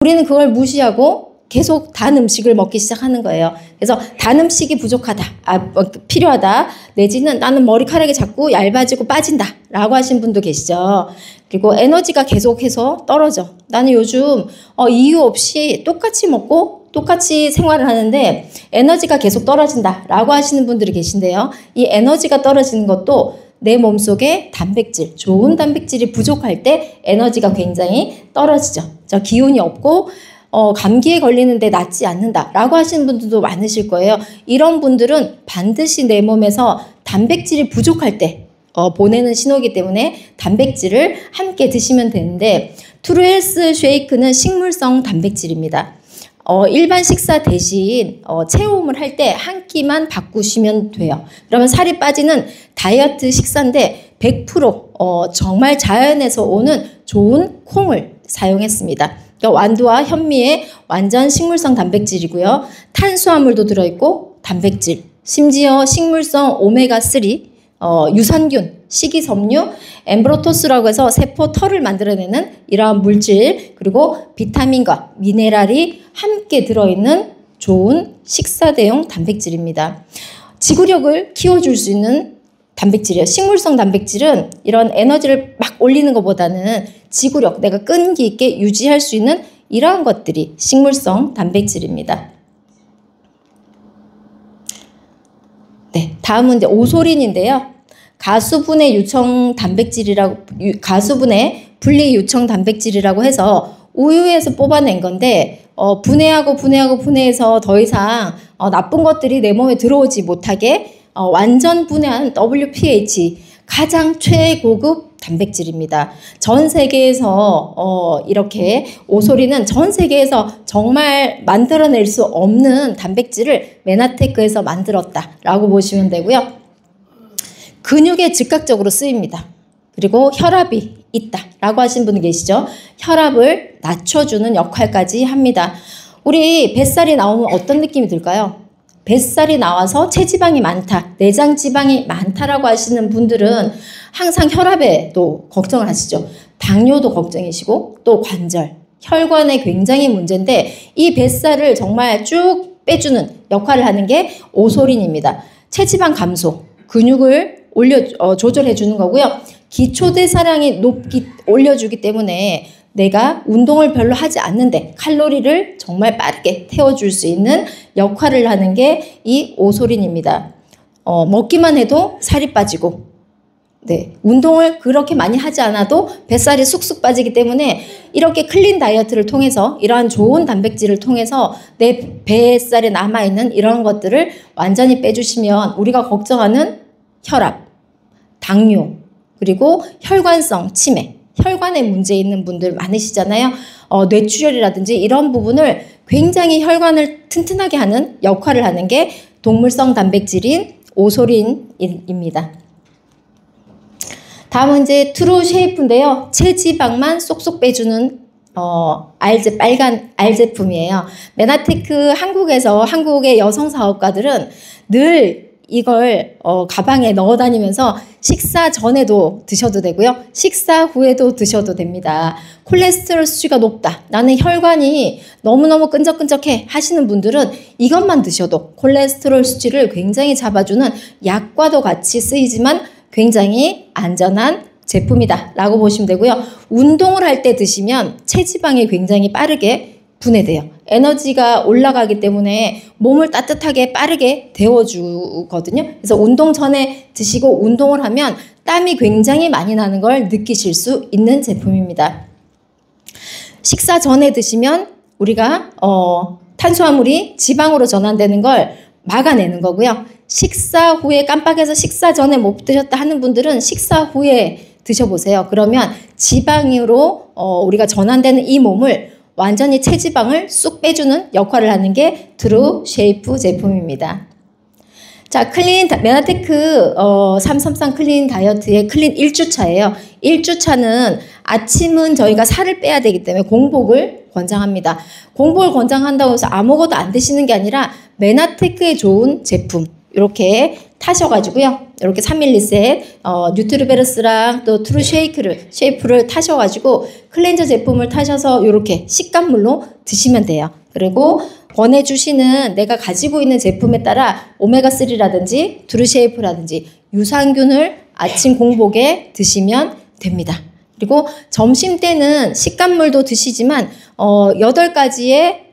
우리는 그걸 무시하고 계속 단 음식을 먹기 시작하는 거예요. 그래서 단 음식이 부족하다, 필요하다, 내지는 나는 머리카락이 자꾸 얇아지고 빠진다 라고 하신 분도 계시죠. 그리고 에너지가 계속해서 떨어져. 나는 요즘 이유 없이 똑같이 먹고 똑같이 생활을 하는데 에너지가 계속 떨어진다 라고 하시는 분들이 계신데요. 이 에너지가 떨어지는 것도 내 몸속에 단백질, 좋은 단백질이 부족할 때 에너지가 굉장히 떨어지죠. 기운이 없고 감기에 걸리는데 낫지 않는다 라고 하시는 분들도 많으실 거예요. 이런 분들은 반드시 내 몸에서 단백질이 부족할 때 보내는 신호이기 때문에 단백질을 함께 드시면 되는데, 트루헬스 쉐이크는 식물성 단백질입니다. 일반 식사 대신 체험을 할 때 한 끼만 바꾸시면 돼요. 그러면 살이 빠지는 다이어트 식사인데 100% 정말 자연에서 오는 좋은 콩을 사용했습니다. 그러니까 완두와 현미의 완전 식물성 단백질이고요. 탄수화물도 들어있고 단백질, 심지어 식물성 오메가3, 유산균, 식이섬유, 엠브로토스라고 해서 세포 털을 만들어내는 이러한 물질, 그리고 비타민과 미네랄이 함께 들어있는 좋은 식사 대용 단백질입니다. 지구력을 키워줄 수 있는 단백질이에요. 식물성 단백질은 이런 에너지를 막 올리는 것보다는 지구력, 내가 끈기 있게 유지할 수 있는 이러한 것들이 식물성 단백질입니다. 네, 다음은 이제 오소린인데요. 가수분해 유청 단백질이라고, 가수분해 분리 유청 단백질이라고 해서 우유에서 뽑아낸 건데, 분해해서 더 이상 나쁜 것들이 내 몸에 들어오지 못하게 완전 분해한 WPH, 가장 최고급 단백질입니다. 전 세계에서 이렇게 오소리는 전 세계에서 정말 만들어낼 수 없는 단백질을 메나테크에서 만들었다라고 보시면 되고요. 근육에 즉각적으로 쓰입니다. 그리고 혈압이 있다라고 하신 분 계시죠? 혈압을 낮춰주는 역할까지 합니다. 우리 뱃살이 나오면 어떤 느낌이 들까요? 뱃살이 나와서 체지방이 많다, 내장 지방이 많다라고 하시는 분들은 항상 혈압에도 걱정을 하시죠. 당뇨도 걱정이시고 또 관절, 혈관에 굉장히 문제인데 이 뱃살을 정말 쭉 빼주는 역할을 하는 게 오소린입니다. 체지방 감소, 근육을 조절해 주는 거고요. 기초대사량이 올려주기 때문에 내가 운동을 별로 하지 않는데 칼로리를 정말 빠르게 태워줄 수 있는 역할을 하는 게 이 오소린입니다. 먹기만 해도 살이 빠지고, 네, 운동을 그렇게 많이 하지 않아도 뱃살이 쑥쑥 빠지기 때문에 이렇게 클린 다이어트를 통해서 이러한 좋은 단백질을 통해서 내 뱃살에 남아있는 이런 것들을 완전히 빼주시면 우리가 걱정하는 혈압, 당뇨, 그리고 혈관성 치매, 혈관에 문제 있는 분들 많으시잖아요. 뇌출혈이라든지 이런 부분을 굉장히 혈관을 튼튼하게 하는 역할을 하는 게 동물성 단백질인 오소린입니다. 다음은 이제 트루 쉐이프인데요. 체지방만 쏙쏙 빼주는 빨간 알 제품이에요. 메나테크 한국의 여성 사업가들은 늘 이걸 가방에 넣어 다니면서 식사 전에도 드셔도 되고요. 식사 후에도 드셔도 됩니다. 콜레스테롤 수치가 높다, 나는 혈관이 너무너무 끈적끈적해 하시는 분들은 이것만 드셔도 콜레스테롤 수치를 굉장히 잡아주는 약과도 같이 쓰이지만 굉장히 안전한 제품이다 라고 보시면 되고요. 운동을 할 때 드시면 체지방이 굉장히 빠르게 분해돼요. 에너지가 올라가기 때문에 몸을 따뜻하게 빠르게 데워주거든요. 그래서 운동 전에 드시고 운동을 하면 땀이 굉장히 많이 나는 걸 느끼실 수 있는 제품입니다. 식사 전에 드시면 우리가 탄수화물이 지방으로 전환되는 걸 막아내는 거고요. 식사 후에 깜빡해서 식사 전에 못 드셨다 하는 분들은 식사 후에 드셔보세요. 그러면 지방으로 우리가 전환되는 이 몸을 완전히 체지방을 쑥 빼주는 역할을 하는 게 트루 쉐이프 제품입니다. 자, 메나테크 333 클린 다이어트의 클린 1주차예요. 1주차는 아침은 저희가 살을 빼야 되기 때문에 공복을 권장합니다. 공복을 권장한다고 해서 아무것도 안 드시는 게 아니라 메나테크에 좋은 제품 이렇게 타셔가지고요. 이렇게 3일 리셋, 뉴트리베르스랑 또 트루 쉐이프를 타셔가지고 클렌저 제품을 타셔서 이렇게 식감물로 드시면 돼요. 그리고 권해주시는 내가 가지고 있는 제품에 따라 오메가3라든지 트루 쉐이프라든지 유산균을 아침 공복에 드시면 됩니다. 그리고 점심 때는 식감물도 드시지만 8가지의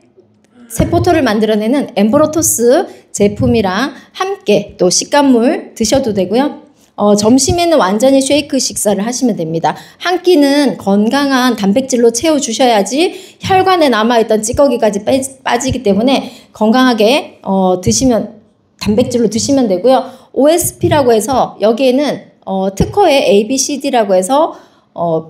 세포토를 만들어내는 엠브로토스 제품이랑 함께 또 식감물 드셔도 되고요. 점심에는 완전히 쉐이크 식사를 하시면 됩니다. 한 끼는 건강한 단백질로 채워주셔야지 혈관에 남아있던 찌꺼기까지 빠지기 때문에 건강하게 단백질로 드시면 되고요. OSP라고 해서 여기에는 특허의 ABCD라고 해서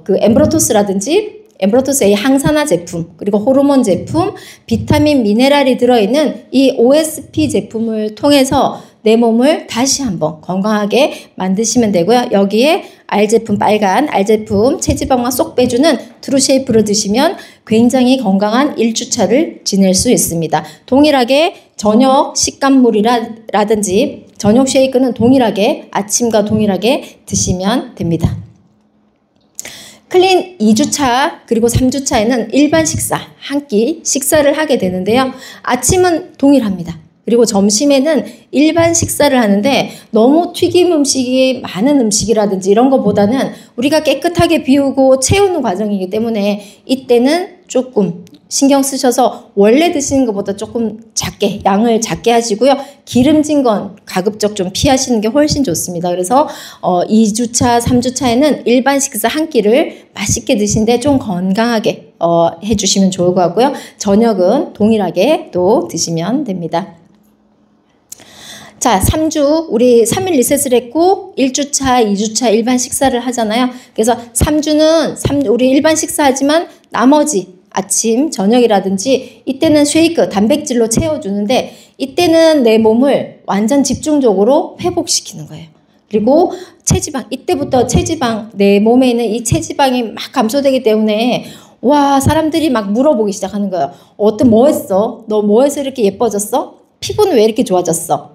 그 엠브로토스라든지 엠브로토스 A 항산화 제품, 그리고 호르몬 제품, 비타민, 미네랄이 들어있는 이 OSP 제품을 통해서 내 몸을 다시 한번 건강하게 만드시면 되고요. 여기에 알제품, 빨간 알제품, 체지방만 쏙 빼주는 트루쉐이프를 드시면 굉장히 건강한 1주차를 지낼 수 있습니다. 동일하게 저녁 식감물이라든지 저녁 쉐이크는 동일하게 아침과 동일하게 드시면 됩니다. 클린 2주차 그리고 3주차에는 일반 식사, 한 끼 식사를 하게 되는데요. 아침은 동일합니다. 그리고 점심에는 일반 식사를 하는데 너무 튀김 음식이 많은 음식이라든지 이런 것보다는 우리가 깨끗하게 비우고 채우는 과정이기 때문에 이때는 조금 신경 쓰셔서 원래 드시는 것보다 조금 작게, 양을 작게 하시고요. 기름진 건 가급적 좀 피하시는 게 훨씬 좋습니다. 그래서 2주차, 3주차에는 일반 식사 한 끼를 맛있게 드시는데 좀 건강하게 해주시면 좋을 것 같고요. 저녁은 동일하게 또 드시면 됩니다. 자, 3주, 우리 3일 리셋을 했고, 1주차, 2주차 일반 식사를 하잖아요. 그래서 3주는 우리 일반 식사하지만 나머지 아침, 저녁이라든지 이때는 쉐이크, 단백질로 채워주는데 이때는 내 몸을 완전 집중적으로 회복시키는 거예요. 그리고 체지방, 이때부터 체지방, 내 몸에 있는 이 체지방이 막 감소되기 때문에 와, 사람들이 막 물어보기 시작하는 거예요. 뭐 했어? 너 뭐 해서 이렇게 예뻐졌어? 피부는 왜 이렇게 좋아졌어?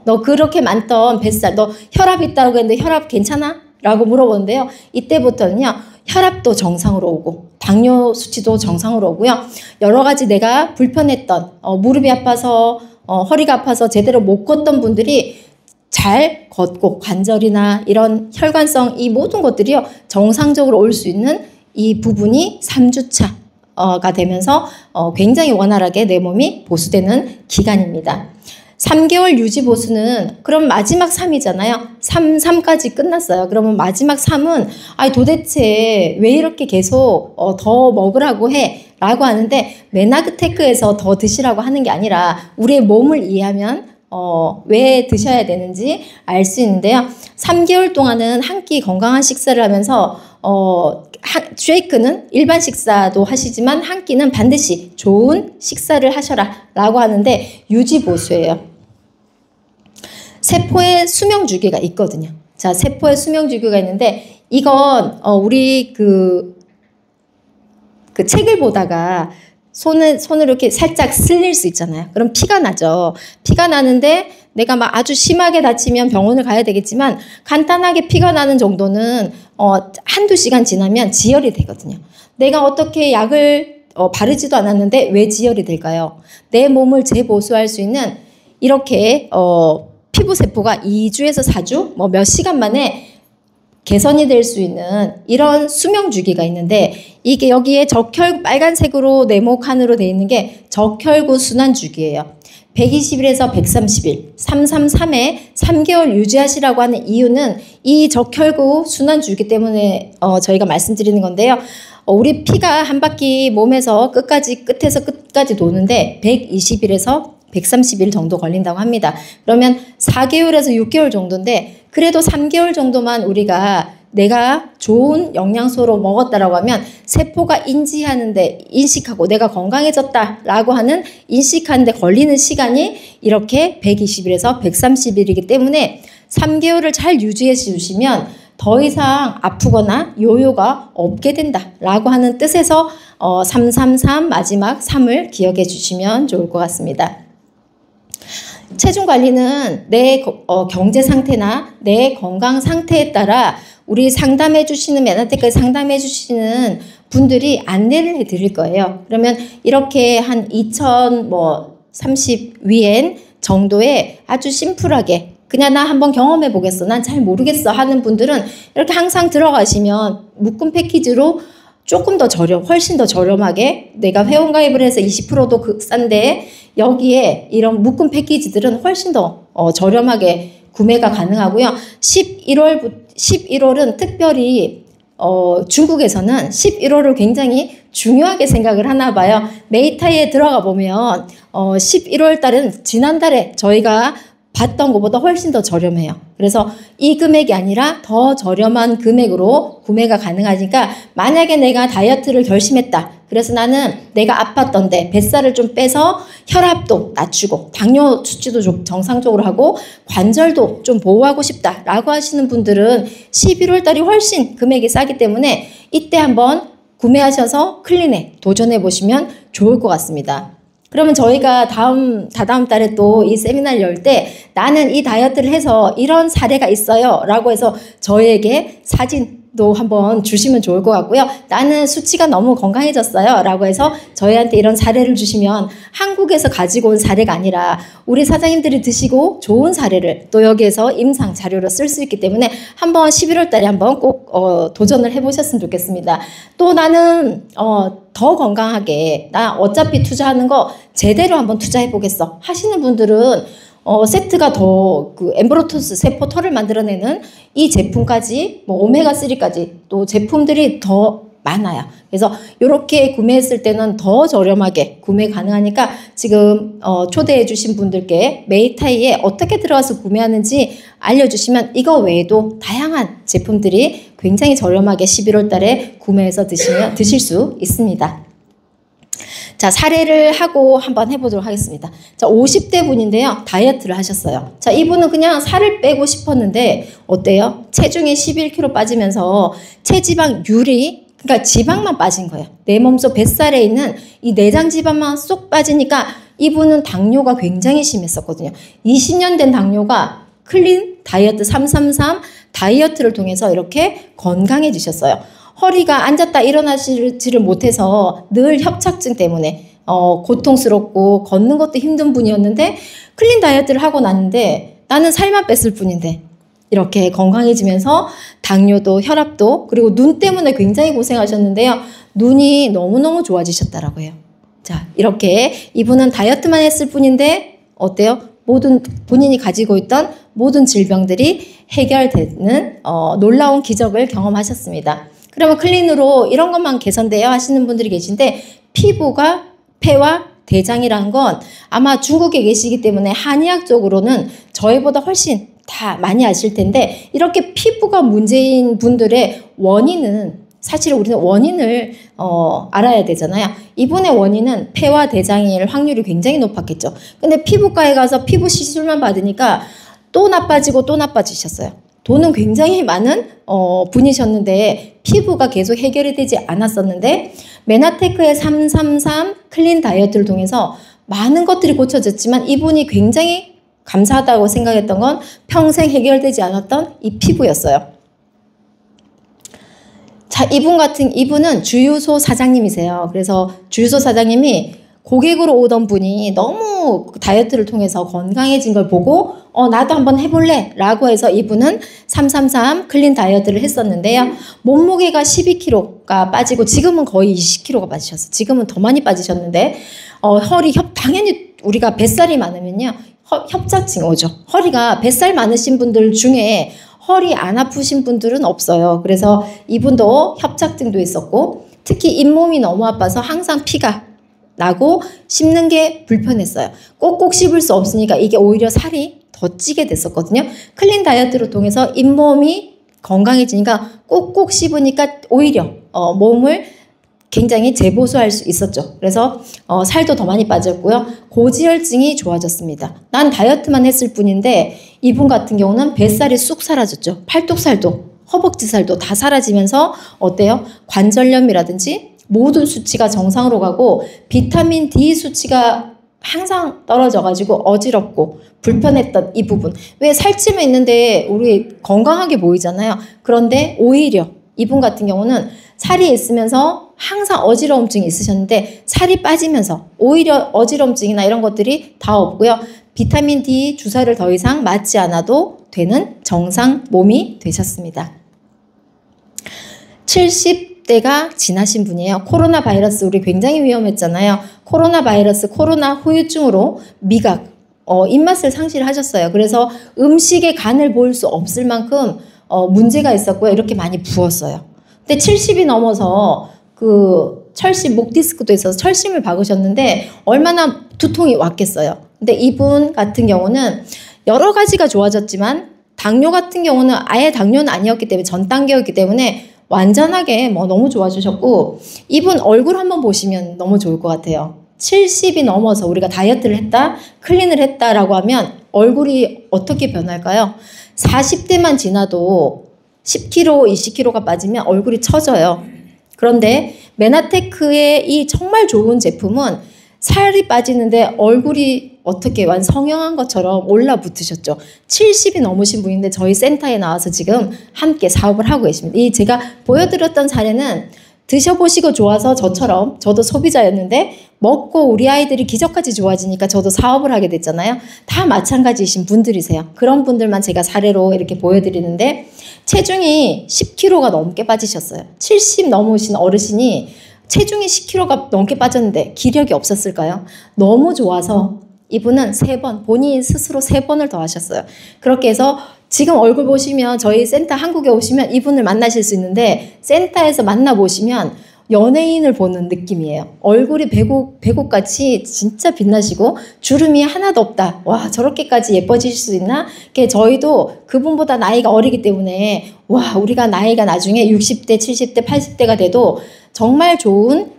너 그렇게 많던 뱃살, 너 혈압 있다고 했는데 혈압 괜찮아? 라고 물어보는데요. 이때부터는요, 혈압도 정상으로 오고, 당뇨 수치도 정상으로 오고요. 여러 가지 내가 불편했던, 무릎이 아파서, 허리가 아파서 제대로 못 걷던 분들이 잘 걷고, 관절이나 이런 혈관성 이 모든 것들이요, 정상적으로 올 수 있는 이 부분이 3주차가 되면서 굉장히 원활하게 내 몸이 보수되는 기간입니다. 3개월 유지 보수는 그럼 마지막 3이잖아요. 3까지 끝났어요. 그러면 마지막 3은 도대체 왜 이렇게 계속 더 먹으라고 해? 라고 하는데 메나그테크에서 더 드시라고 하는 게 아니라 우리의 몸을 이해하면 왜 드셔야 되는지 알 수 있는데요. 3개월 동안은 한 끼 건강한 식사를 하면서 쉐이크는 일반 식사도 하시지만 한 끼는 반드시 좋은 식사를 하셔라 라고 하는데 유지보수예요. 세포의 수명 주기가 있거든요. 자, 세포의 수명 주기가 있는데 이건 우리 그 책을 보다가 손을 이렇게 살짝 슬릴 수 있잖아요. 그럼 피가 나죠. 피가 나는데 내가 막 아주 심하게 다치면 병원을 가야 되겠지만 간단하게 피가 나는 정도는 한두 시간 지나면 지혈이 되거든요. 내가 어떻게 약을 바르지도 않았는데 왜 지혈이 될까요? 내 몸을 재보수할 수 있는 이렇게 피부세포가 2주에서 4주 몇 시간 만에 개선이 될 수 있는 이런 수명 주기가 있는데 이게 여기에 빨간색으로 네모칸으로 되어 있는 게 적혈구 순환 주기예요. 120일에서 130일, 333에 3개월 유지하시라고 하는 이유는 이 적혈구 순환 주기 때문에 저희가 말씀드리는 건데요. 우리 피가 한 바퀴 몸에서 끝에서 끝까지 도는데 120일에서 130일 정도 걸린다고 합니다. 그러면 4개월에서 6개월 정도인데 그래도 3개월 정도만 우리가 내가 좋은 영양소로 먹었다라고 하면 세포가 인식하고 내가 건강해졌다라고 하는 인식하는데 걸리는 시간이 이렇게 120일에서 130일이기 때문에 3개월을 잘 유지해 주시면 더 이상 아프거나 요요가 없게 된다라고 하는 뜻에서 333 마지막 3을 기억해 주시면 좋을 것 같습니다. 체중 관리는 내 경제 상태나 내 건강 상태에 따라 우리 상담해 주시는 메나테크에 상담해 주시는 분들이 안내를 해 드릴 거예요. 그러면 이렇게 한 2030 위엔 정도의 아주 심플하게 그냥 나 한번 경험해 보겠어. 난 잘 모르겠어 하는 분들은 이렇게 항상 들어가시면 묶음 패키지로 조금 더 훨씬 더 저렴하게 내가 회원가입을 해서 20%도 싼데 여기에 이런 묶음 패키지들은 훨씬 더 저렴하게 구매가 가능하고요. 11월은 특별히 중국에서는 11월을 굉장히 중요하게 생각을 하나 봐요. 메이타이에 들어가 보면 11월 달은 지난달에 저희가 봤던 것보다 훨씬 더 저렴해요. 그래서 이 금액이 아니라 더 저렴한 금액으로 구매가 가능하니까 만약에 내가 다이어트를 결심했다. 그래서 나는 내가 아팠던데 뱃살을 좀 빼서 혈압도 낮추고 당뇨 수치도 좀 정상적으로 하고 관절도 좀 보호하고 싶다라고 하시는 분들은 11월 달이 훨씬 금액이 싸기 때문에 이때 한번 구매하셔서 클린에 도전해 보시면 좋을 것 같습니다. 그러면 저희가 다다음 달에 또 이 세미나를 열 때 나는 이 다이어트를 해서 이런 사례가 있어요 라고 해서 저희에게 사진도 한번 주시면 좋을 것 같고요. 나는 수치가 너무 건강해졌어요 라고 해서 저희한테 이런 사례를 주시면 한국에서 가지고 온 사례가 아니라 우리 사장님들이 드시고 좋은 사례를 또 여기에서 임상 자료로 쓸 수 있기 때문에 한번 11월 달에 한번 꼭 도전을 해보셨으면 좋겠습니다. 또 나는 더 건강하게 나 어차피 투자하는 거 제대로 한번 투자해 보겠어 하시는 분들은 세트가 더 엠브로토스 세포 털을 만들어내는 이 제품까지 뭐 오메가3까지 또 제품들이 더 많아요. 그래서 이렇게 구매했을 때는 더 저렴하게 구매 가능하니까 지금 초대해 주신 분들께 메이타이에 어떻게 들어가서 구매하는지 알려주시면 이거 외에도 다양한 제품들이 굉장히 저렴하게 11월 달에 구매해서 드실 수 있습니다. 자, 사례를 하고 한번 해보도록 하겠습니다. 자, 50대 분인데요. 다이어트를 하셨어요. 자, 이분은 그냥 살을 빼고 싶었는데 어때요? 체중이 11kg 빠지면서 체지방 유리, 그러니까 지방만 빠진 거예요. 내 몸속 뱃살에 있는 이 내장 지방만 쏙 빠지니까 이분은 당뇨가 굉장히 심했었거든요. 20년 된 당뇨가 클린 다이어트 333 다이어트를 통해서 이렇게 건강해지셨어요. 허리가 앉았다 일어나지를 못해서 늘 협착증 때문에 고통스럽고 걷는 것도 힘든 분이었는데 클린 다이어트를 하고 났는데 나는 살만 뺐을 뿐인데 이렇게 건강해지면서 당뇨도 혈압도 그리고 눈 때문에 굉장히 고생하셨는데요. 눈이 너무너무 좋아지셨다라고 해요. 자, 이렇게 이분은 다이어트만 했을 뿐인데 어때요? 모든 본인이 가지고 있던 모든 질병들이 해결되는 놀라운 기적을 경험하셨습니다. 그러면 클린으로 이런 것만 개선돼요 하시는 분들이 계신데 피부가 폐와 대장이라는 건 아마 중국에 계시기 때문에 한의학적으로는 저희보다 훨씬 다 많이 아실 텐데 이렇게 피부가 문제인 분들의 원인은 사실 우리는 원인을 알아야 되잖아요. 이분의 원인은 폐와 대장일 확률이 굉장히 높았겠죠. 근데 피부과에 가서 피부 시술만 받으니까 또 나빠지고 또 나빠지셨어요. 돈은 굉장히 많은 분이셨는데 피부가 계속 해결이 되지 않았었는데 메나테크의 333 클린 다이어트를 통해서 많은 것들이 고쳐졌지만 이분이 굉장히 감사하다고 생각했던 건 평생 해결되지 않았던 이 피부였어요. 자, 이분은 주유소 사장님이세요. 그래서 주유소 사장님이 고객으로 오던 분이 너무 다이어트를 통해서 건강해진 걸 보고 나도 한번 해볼래 라고 해서 이분은 333 클린 다이어트를 했었는데요. 몸무게가 12kg가 빠지고 지금은 거의 20kg가 빠지셨어요. 지금은 더 많이 빠지셨는데 당연히 우리가 뱃살이 많으면요 협착증 오죠. 허리가 뱃살 많으신 분들 중에 허리 안 아프신 분들은 없어요. 그래서 이분도 협착증도 있었고 특히 잇몸이 너무 아파서 항상 피가 나고 씹는 게 불편했어요. 꼭꼭 씹을 수 없으니까 이게 오히려 살이 더 찌게 됐었거든요. 클린 다이어트를 통해서 잇몸이 건강해지니까 꼭꼭 씹으니까 오히려 몸을 굉장히 재보수할 수 있었죠. 그래서 살도 더 많이 빠졌고요. 고지혈증이 좋아졌습니다. 난 다이어트만 했을 뿐인데 이분 같은 경우는 뱃살이 쑥 사라졌죠. 팔뚝살도 허벅지살도 다 사라지면서 어때요? 관절염이라든지 모든 수치가 정상으로 가고 비타민 D 수치가 항상 떨어져가지고 어지럽고 불편했던 이 부분. 왜 살찌면 있는데 우리 건강하게 보이잖아요. 그런데 오히려 이분 같은 경우는 살이 있으면서 항상 어지러움증이 있으셨는데 살이 빠지면서 오히려 어지러움증이나 이런 것들이 다 없고요. 비타민 D 주사를 더 이상 맞지 않아도 되는 정상 몸이 되셨습니다. 70대가 지나신 분이에요. 코로나 바이러스 우리 굉장히 위험했잖아요. 코로나 바이러스, 코로나 후유증으로 미각, 입맛을 상실하셨어요. 그래서 음식에 간을 볼 수 없을 만큼 문제가 있었고요. 이렇게 많이 부었어요. 근데 70이 넘어서 그 철심, 목 디스크도 있어서 철심을 박으셨는데 얼마나 두통이 왔겠어요. 근데 이분 같은 경우는 여러 가지가 좋아졌지만 당뇨 같은 경우는 아예 당뇨는 아니었기 때문에 전 단계였기 때문에 완전하게 뭐 너무 좋아지셨고 이분 얼굴 한번 보시면 너무 좋을 것 같아요. 70이 넘어서 우리가 다이어트를 했다, 클린을 했다라고 하면 얼굴이 어떻게 변할까요? 40대만 지나도 10kg, 20kg가 빠지면 얼굴이 처져요. 그런데 메나테크의 이 정말 좋은 제품은 살이 빠지는데 얼굴이 어떻게 성형한 것처럼 올라붙으셨죠. 70이 넘으신 분인데 저희 센터에 나와서 지금 함께 사업을 하고 계십니다. 이 제가 보여드렸던 사례는 드셔보시고 좋아서 저처럼 저도 소비자였는데 먹고 우리 아이들이 기적같이 좋아지니까 저도 사업을 하게 됐잖아요. 다 마찬가지이신 분들이세요. 그런 분들만 제가 사례로 이렇게 보여드리는데 체중이 10kg가 넘게 빠지셨어요. 70 넘으신 어르신이 체중이 10kg가 넘게 빠졌는데 기력이 없었을까요? 너무 좋아서 이분은 3번, 본인 스스로 3번을 더 하셨어요. 그렇게 해서 지금 얼굴 보시면 저희 센터 한국에 오시면 이분을 만나실 수 있는데 센터에서 만나보시면 연예인을 보는 느낌이에요. 얼굴이 배곡같이 진짜 빛나시고 주름이 하나도 없다. 와, 저렇게까지 예뻐지실 수 있나? 저희도 그분보다 나이가 어리기 때문에 와, 우리가 나이가 나중에 60대, 70대, 80대가 돼도 정말 좋은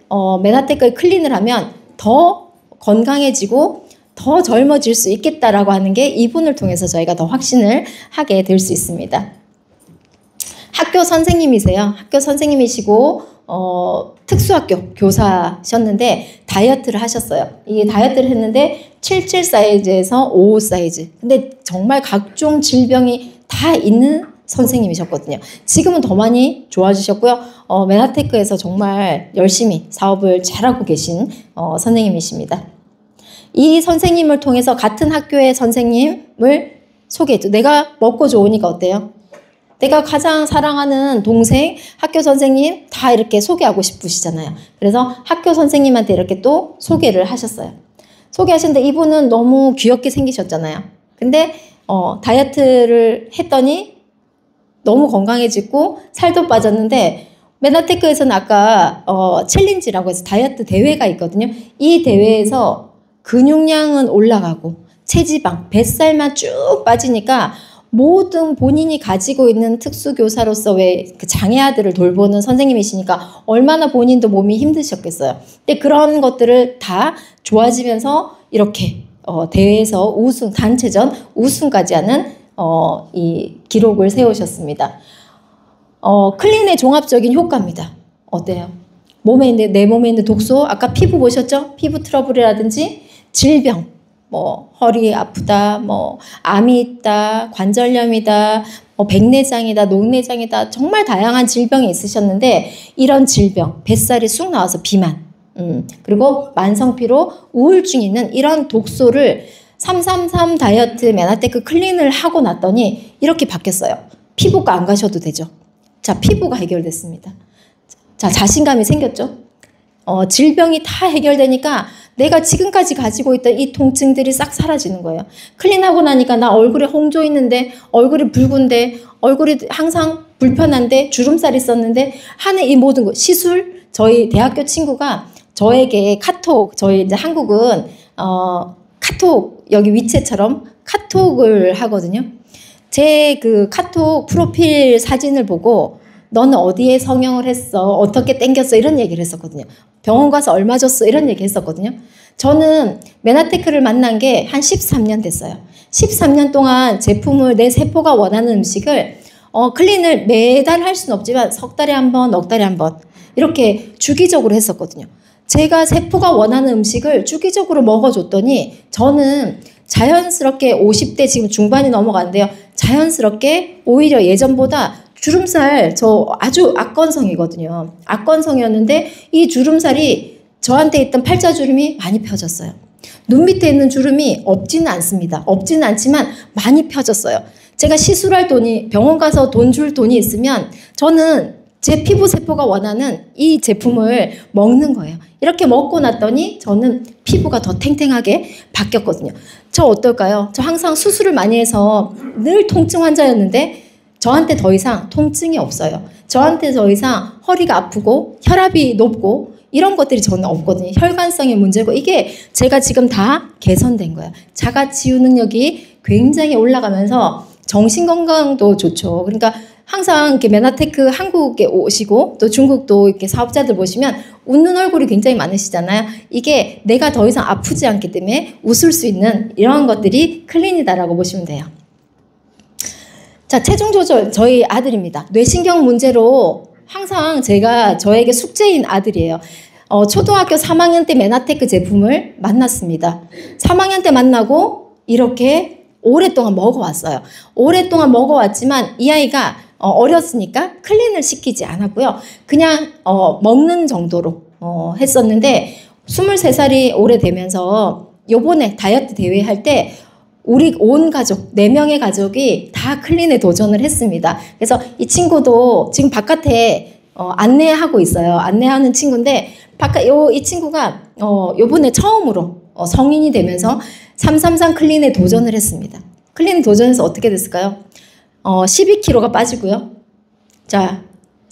메나테크의 클린을 하면 더 건강해지고 더 젊어질 수 있겠다라고 하는 게 이분을 통해서 저희가 더 확신을 하게 될 수 있습니다. 학교 선생님이세요. 학교 선생님이시고 특수학교 교사셨는데 다이어트를 하셨어요. 이 다이어트를 했는데 77 사이즈에서 55 사이즈. 근데 정말 각종 질병이 다 있는 선생님이셨거든요. 지금은 더 많이 좋아지셨고요. 메나테크에서 정말 열심히 사업을 잘하고 계신 선생님이십니다. 이 선생님을 통해서 같은 학교의 선생님을 소개했죠. 내가 먹고 좋으니까 어때요? 내가 가장 사랑하는 동생, 학교 선생님 다 이렇게 소개하고 싶으시잖아요. 그래서 학교 선생님한테 이렇게 또 소개를 하셨어요. 소개하셨는데 이분은 너무 귀엽게 생기셨잖아요. 근데 다이어트를 했더니 너무 건강해지고 살도 빠졌는데 메나테크에서는 아까 챌린지라고 해서 다이어트 대회가 있거든요. 이 대회에서 근육량은 올라가고 체지방, 뱃살만 쭉 빠지니까 모든 본인이 가지고 있는 특수교사로서 왜 그 장애 아들을 돌보는 선생님이시니까 얼마나 본인도 몸이 힘드셨겠어요. 근데 그런 것들을 다 좋아지면서 이렇게 대회에서 우승, 단체전 우승까지 하는 이 기록을 세우셨습니다. 클린의 종합적인 효과입니다. 어때요? 내 몸에 있는 독소, 아까 피부 보셨죠? 피부 트러블이라든지 질병, 허리 아프다, 암이 있다, 관절염이다, 백내장이다, 녹내장이다, 정말 다양한 질병이 있으셨는데 이런 질병, 뱃살이 쑥 나와서 비만, 그리고 만성피로, 우울증이 있는 이런 독소를 333 다이어트 메나테크 클린을 하고 났더니 이렇게 바뀌었어요. 피부과 안 가셔도 되죠. 자, 피부가 해결됐습니다. 자, 자신감이 생겼죠. 질병이 다 해결되니까 내가 지금까지 가지고 있던 이 통증들이 싹 사라지는 거예요. 클린하고 나니까 나 얼굴에 홍조 있는데, 얼굴이 붉은데, 얼굴이 항상 불편한데, 주름살 있었는데 하는 이 모든 거, 시술, 저희 대학교 친구가 저에게 카톡, 저희 이제 한국은 카톡, 여기 위챗처럼 카톡을 하거든요. 제 그 카톡 프로필 사진을 보고 너는 어디에 성형을 했어? 어떻게 땡겼어? 이런 얘기를 했었거든요. 병원 가서 얼마 줬어? 이런 얘기 했었거든요. 저는 메나테크를 만난 게 한 13년 됐어요. 13년 동안 제품을 내 세포가 원하는 음식을 클린을 매달 할 수는 없지만 석 달에 한 번, 넉 달에 한 번 이렇게 주기적으로 했었거든요. 제가 세포가 원하는 음식을 주기적으로 먹어줬더니 저는 자연스럽게 50대 지금 중반이 넘어가는데요. 자연스럽게 오히려 예전보다 주름살 저 아주 악건성이거든요. 악건성이었는데 이 주름살이 저한테 있던 팔자주름이 많이 펴졌어요. 눈 밑에 있는 주름이 없지는 않습니다. 없지는 않지만 많이 펴졌어요. 제가 시술할 돈이 병원 가서 돈 줄 돈이 있으면 저는 제 피부 세포가 원하는 이 제품을 먹는 거예요. 이렇게 먹고 났더니 저는 피부가 더 탱탱하게 바뀌었거든요. 저 어떨까요? 저 항상 수술을 많이 해서 늘 통증 환자였는데 저한테 더 이상 통증이 없어요. 저한테 더 이상 허리가 아프고 혈압이 높고 이런 것들이 저는 없거든요. 혈관성의 문제고 이게 제가 지금 다 개선된 거예요. 자가 치유 능력이 굉장히 올라가면서 정신 건강도 좋죠. 그러니까 항상 이렇게 메나테크 한국에 오시고 또 중국도 이렇게 사업자들 보시면 웃는 얼굴이 굉장히 많으시잖아요. 이게 내가 더 이상 아프지 않기 때문에 웃을 수 있는 이러한 것들이 클린이다라고 보시면 돼요. 자, 체중 조절 저희 아들입니다. 뇌신경 문제로 항상 제가 저에게 숙제인 아들이에요. 초등학교 3학년 때 메나테크 제품을 만났습니다. 3학년 때 만나고 이렇게 오랫동안 먹어왔어요. 오랫동안 먹어왔지만 이 아이가 어렸으니까 클린을 시키지 않았고요. 그냥 먹는 정도로 했었는데 23살이 오래되면서 요번에 다이어트 대회 할 때 우리 온 가족, 4명의 가족이 다 클린에 도전을 했습니다. 그래서 이 친구도 지금 바깥에 안내하고 있어요. 안내하는 친구인데 이 친구가 요번에 처음으로 성인이 되면서 333 클린에 도전을 했습니다. 클린에 도전해서 어떻게 됐을까요? 12kg가 빠지고요. 자,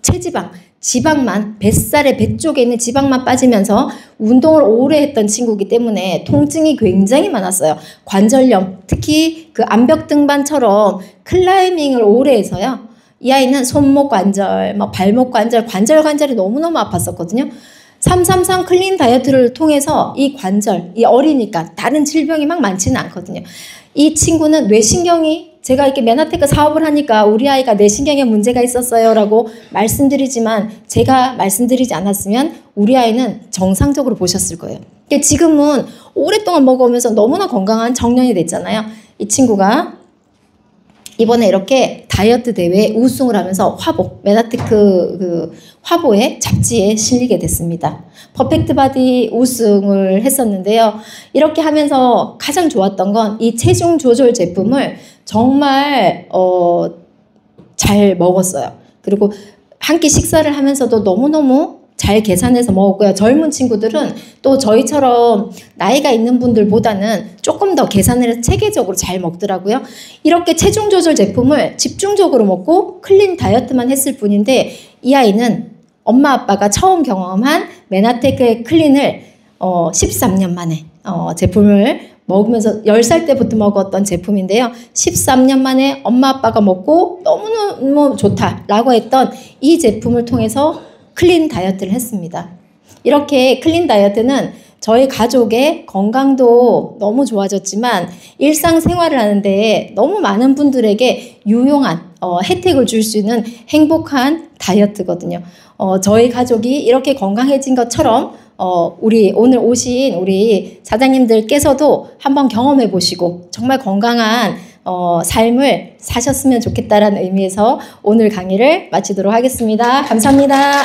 체지방, 지방만, 뱃살의 배 쪽에 있는 지방만 빠지면서 운동을 오래 했던 친구이기 때문에 통증이 굉장히 많았어요. 관절염, 특히 그 암벽 등반처럼 클라이밍을 오래 해서요. 이 아이는 손목 관절, 발목 관절이 너무너무 아팠었거든요. 333 클린 다이어트를 통해서 이 관절, 이 어리니까 다른 질병이 막 많지는 않거든요. 이 친구는 뇌신경이 제가 이렇게 메나테크 사업을 하니까 우리 아이가 뇌신경에 문제가 있었어요 라고 말씀드리지만 제가 말씀드리지 않았으면 우리 아이는 정상적으로 보셨을 거예요. 지금은 오랫동안 먹어오면서 너무나 건강한 청년이 됐잖아요. 이 친구가 이번에 이렇게 다이어트 대회에 우승을 하면서 메나테크 화보에 잡지에 실리게 됐습니다. 퍼펙트 바디 우승을 했었는데요. 이렇게 하면서 가장 좋았던 건 이 체중 조절 제품을 정말 잘 먹었어요. 그리고 한 끼 식사를 하면서도 너무너무 잘 계산해서 먹었고요. 젊은 친구들은 또 저희처럼 나이가 있는 분들보다는 조금 더 계산을 해서 체계적으로 잘 먹더라고요. 이렇게 체중 조절 제품을 집중적으로 먹고 클린 다이어트만 했을 뿐인데 이 아이는 엄마 아빠가 처음 경험한 메나테크의 클린을 13년 만에 제품을 먹으면서 10살 때부터 먹었던 제품인데요. 13년 만에 엄마 아빠가 먹고 너무너무 좋다라고 했던 이 제품을 통해서 클린 다이어트를 했습니다. 이렇게 클린 다이어트는 저희 가족의 건강도 너무 좋아졌지만 일상생활을 하는데 너무 많은 분들에게 유용한 혜택을 줄 수 있는 행복한 다이어트거든요. 저희 가족이 이렇게 건강해진 것처럼 오늘 오신 우리 사장님들께서도 한번 경험해 보시고 정말 건강한 삶을 사셨으면 좋겠다라는 의미에서 오늘 강의를 마치도록 하겠습니다. 감사합니다.